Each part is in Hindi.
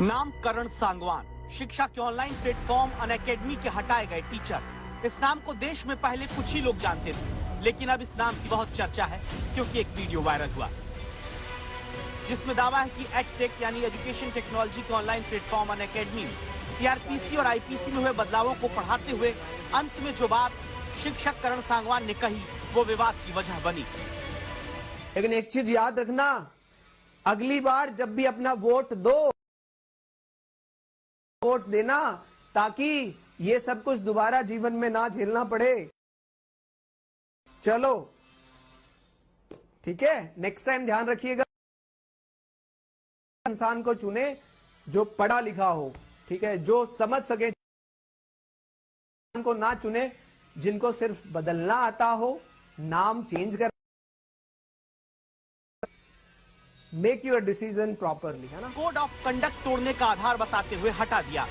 नाम करण सांगवान, शिक्षा के ऑनलाइन प्लेटफॉर्म अनअकैडमी के हटाए गए टीचर। इस नाम को देश में पहले कुछ ही लोग जानते थे, लेकिन अब इस नाम की बहुत चर्चा है क्योंकि एक वीडियो वायरल हुआ जिसमें दावा है कि एडटेक यानी एजुकेशन टेक्नोलॉजी के ऑनलाइन प्लेटफॉर्म अनअकैडमी में सीआरपीसी और आईपीसी में हुए बदलावों को पढ़ाते हुए अंत में जो बात शिक्षक करण सांगवान ने कही वो विवाद की वजह बनी। लेकिन एक चीज याद रखना, अगली बार जब भी अपना वोट देना ताकि ये सब कुछ दोबारा जीवन में ना झेलना पड़े। चलो ठीक है, नेक्स्ट टाइम ध्यान रखिएगा, इंसान को चुने जो पढ़ा लिखा हो, ठीक है, जो समझ सके, को ना चुने जिनको सिर्फ बदलना आता हो, नाम चेंज कर, मेक योर डिसीजन प्रॉपरली, है ना। कोड ऑफ कंडक्ट तोड़ने का आधार बताते हुए हटा दिया।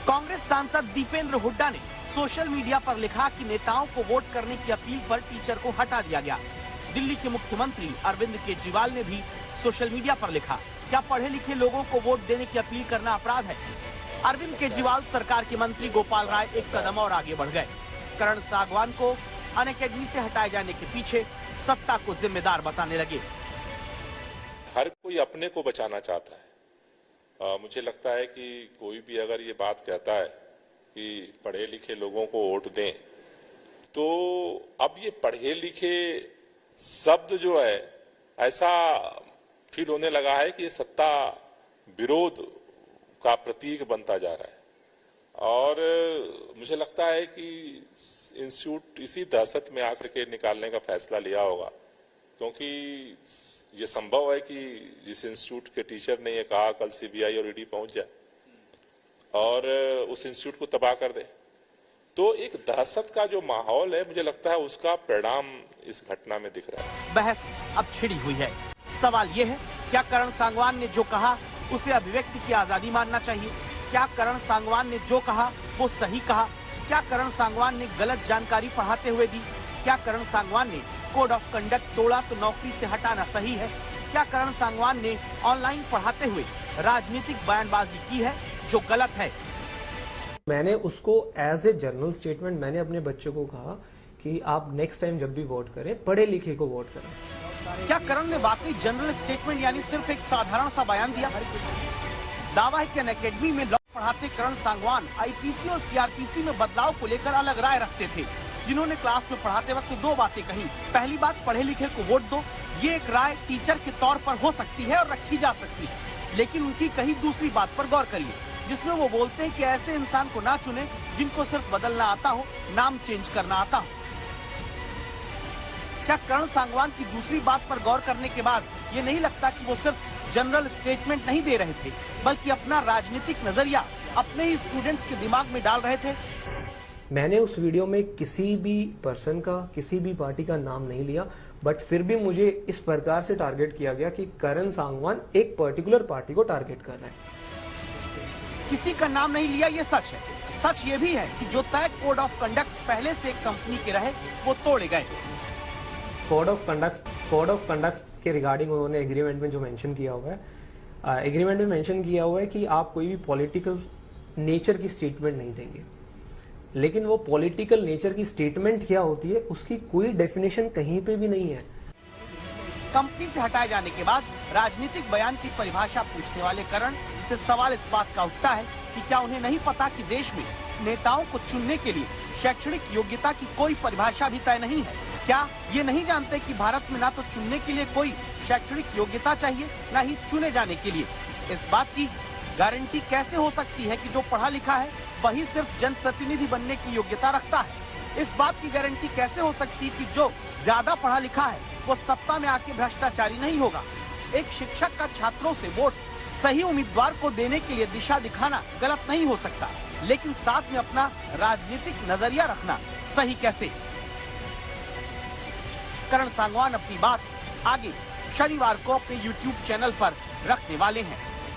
कांग्रेस सांसद दीपेंद्र हुड्डा ने सोशल मीडिया पर लिखा कि नेताओं को वोट करने की अपील पर टीचर को हटा दिया गया। दिल्ली के मुख्यमंत्री अरविंद केजरीवाल ने भी सोशल मीडिया पर लिखा, क्या पढ़े लिखे लोगों को वोट देने की अपील करना अपराध है? अरविंद केजरीवाल सरकार के मंत्री गोपाल राय एक कदम और आगे बढ़ गए। करण सांगवान को अनअकैडमी से हटाए जाने के पीछे सत्ता को जिम्मेदार बताने लगे। हर कोई अपने को बचाना चाहता है। मुझे लगता है कि कोई भी अगर ये बात कहता है कि पढ़े लिखे लोगों को वोट दें, तो अब ये पढ़े लिखे शब्द जो है ऐसा फील होने लगा है कि ये सत्ता विरोध का प्रतीक बनता जा रहा है। और मुझे लगता है कि इंस्टीट्यूट इसी दहशत में आकर के निकालने का फैसला लिया होगा, क्योंकि ये संभव है कि जिस इंस्टीट्यूट के टीचर ने ये कहा कल सीबीआई और ईडी पहुंच जाए और उस इंस्टीट्यूट को तबाह कर दे, तो एक दहशत का जो माहौल है, मुझे लगता है उसका परिणाम इस घटना में दिख रहा है। बहस अब छिड़ी हुई है। सवाल ये है, क्या करण सांगवान ने जो कहा उसे अभिव्यक्ति की आजादी मानना चाहिए? क्या करण सांगवान ने जो कहा वो सही कहा? क्या करण सांगवान ने गलत जानकारी पढ़ाते हुए दी? क्या करण सांगवान ने कोड ऑफ कंडक्ट तोड़ा तो नौकरी से हटाना सही है? क्या करण सांगवान ने ऑनलाइन पढ़ाते हुए राजनीतिक बयानबाजी की है जो गलत है? मैंने उसको एज ए जनरल स्टेटमेंट मैंने अपने बच्चों को कहा कि आप नेक्स्ट टाइम जब भी वोट करें पढ़े लिखे को वोट करें। क्या करण ने वाकई जनरल स्टेटमेंट यानी सिर्फ एक साधारण सा बयान दिया? दावा है कि अनअकैडमी में लॉ पढ़ाते करण सांगवान आईपीसी और सीआरपीसी में बदलाव को लेकर अलग राय रखते थे, जिन्होंने क्लास में पढ़ाते वक्त दो बातें कही। पहली बात, पढ़े लिखे को वोट दो। ये एक राय टीचर के तौर पर हो सकती है और रखी जा सकती है, लेकिन उनकी कही दूसरी बात पर गौर करिए, जिसमें वो बोलते हैं कि ऐसे इंसान को ना चुने जिनको सिर्फ बदलना आता हो, नाम चेंज करना आता हो। क्या करण सांगवान की दूसरी बात पर गौर करने के बाद ये नहीं लगता कि वो सिर्फ जनरल स्टेटमेंट नहीं दे रहे थे, बल्कि अपना राजनीतिक नजरिया अपने ही स्टूडेंट्स के दिमाग में डाल रहे थे? मैंने उस वीडियो में किसी भी पर्सन का, किसी भी पार्टी का नाम नहीं लिया, बट फिर भी मुझे इस प्रकार से टारगेट किया गया कि करण सांगवान एक पर्टिकुलर पार्टी को टारगेट कर रहे हैं। किसी का नाम नहीं लिया, ये सच है। सच ये भी है कि जो तय कोड ऑफ कंडक्ट पहले से एक कंपनी के रहे वो तोड़े गए। कोड ऑफ कंडक्ट के रिगार्डिंग उन्होंने एग्रीमेंट में जो मेंशन किया हुआ है, एग्रीमेंट में मेंशन किया हुआ है कि आप कोई भी पॉलिटिकल नेचर की स्टेटमेंट नहीं देंगे, लेकिन वो पॉलिटिकल नेचर की स्टेटमेंट क्या होती है उसकी कोई डेफिनेशन कहीं पे भी नहीं है। कंपनी से हटाए जाने के बाद राजनीतिक बयान की परिभाषा पूछने वाले करण से सवाल इस बात का उठता है कि क्या उन्हें नहीं पता कि देश में नेताओं को चुनने के लिए शैक्षणिक योग्यता की कोई परिभाषा भी तय नहीं है? क्या ये नहीं जानते कि भारत में ना तो चुनने के लिए कोई शैक्षणिक योग्यता चाहिए, ना ही चुने जाने के लिए? इस बात की गारंटी कैसे हो सकती है कि जो पढ़ा लिखा है वही सिर्फ जनप्रतिनिधि बनने की योग्यता रखता है? इस बात की गारंटी कैसे हो सकती है कि जो ज्यादा पढ़ा लिखा है वो सत्ता में आके भ्रष्टाचारी नहीं होगा? एक शिक्षक का छात्रों से वोट सही उम्मीदवार को देने के लिए दिशा दिखाना गलत नहीं हो सकता, लेकिन साथ में अपना राजनीतिक नजरिया रखना सही कैसे? करण सांगवान अपनी बात आगे शनिवार को अपने YouTube चैनल पर रखने वाले हैं।